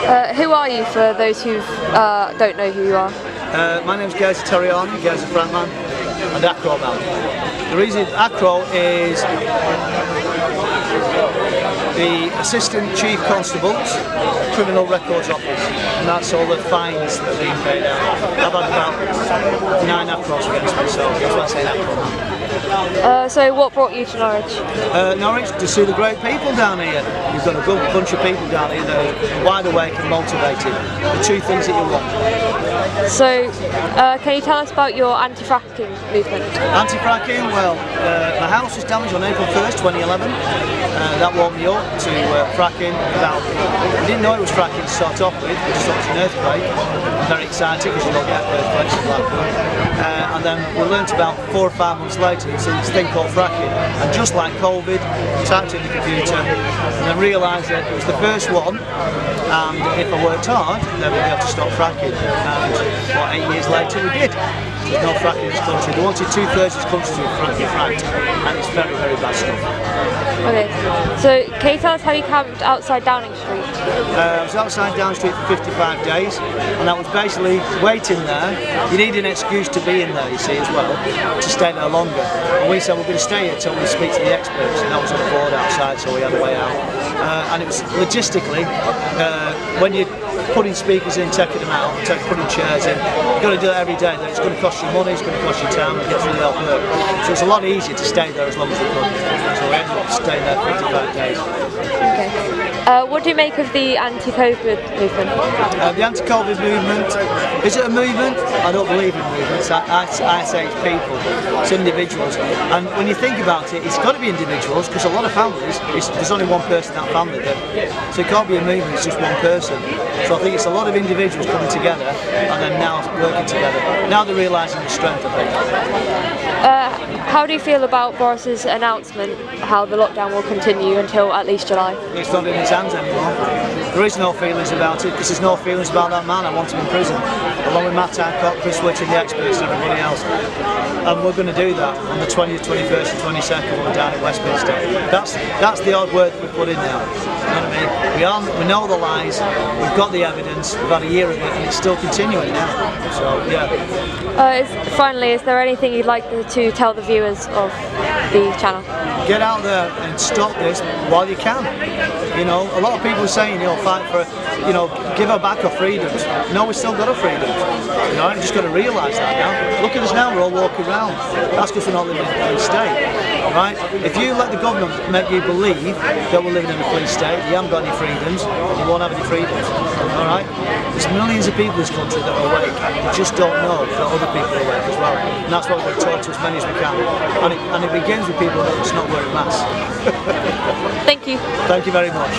Who are you for those who don't know who you are? My name is Geza Tarjanyi, Geza Tarjanyi, and Acroman. The reason Acro is the Assistant Chief Constable's Criminal Records Office, and that's all the fines that are being paid out. I've had about 9 Acros against me, so that's why I say Acroman. So what brought you to Norwich? Norwich, to see the great people down here. You've got a good bunch of people down here that are wide awake and motivated. The two things that you want. So, can you tell us about your anti-fracking movement? Anti-fracking, well, my house was damaged on April 1st, 2011. That woke me up to fracking. We didn't know it was fracking to start off with, we just thought it was an earthquake. I'm very excited because you don't get earthquakes in Blackpool. And then we learnt about 4 or 5 months later it's this thing called fracking. And just like COVID, typed in the computer and then realised that it was the first one, and if I worked hard, then we'd be able to stop fracking. And what, 8 years later we did. There's no fracking in this country. They wanted 2/3 of this country to be fracked, and it's very, very bad stuff. Okay, so can you tell us how you camped outside Downing Street? I was outside Downing Street for 55 days, and that was basically waiting there. You need an excuse to be in there, you see, as well, to stay there longer. And we said we're going to stay here until we speak to the experts, and that was on the board outside, so we had a way out. And it was logistically, when you're putting speakers in, taking them out, putting chairs in, you've got to do it every day. Then it's going to cost you money, it's going to cost you time, and it gets really hard work. So it's a lot easier to stay there as long as we could. So we ended up staying there for 55 days. Okay. What do you make of the anti-COVID movement? The anti-COVID movement, is it a movement? I don't believe in movements. I say it's people, it's individuals. And when you think about it, it's got to be individuals, because a lot of families, there's only one person in that family. So it can't be a movement, it's just one person. So I think it's a lot of individuals coming together and then now working together. Now they're realising the strength of it. How do you feel about Boris's announcement how the lockdown will continue until at least July? It's not in his hands anymore. There is no feelings about it, because there's no feelings about that man. I want him in prison, along with Matt Hancock, Chris Witch and the experts and everybody else. And we're going to do that on the 20th, 21st and 22nd when we're down in Westminster. That's the odd word we put in now. You know what I mean? We know the lies, we've got the evidence, we've had a year of it, and it's still continuing now. So, yeah. Finally, is there anything you'd like to tell the viewers of the channel? Get out there and stop this while you can. You know, a lot of people are saying, you know, fight for, you know, give her back our freedoms. No, we've still got our freedoms. You know, I'm just got to realise that now. Look at us now, we're all walking around. That's because we're not living in a police state. Right? If you let the government make you believe that we're living in a police state, you haven't got any freedoms, you won't have any freedoms. Alright? There's millions of people in this country that are awake. We just don't know that other people are awake as well. And that's why we're going to talk to as many as we can. And it begins with people that's not wearing masks. Thank you. Thank you very much.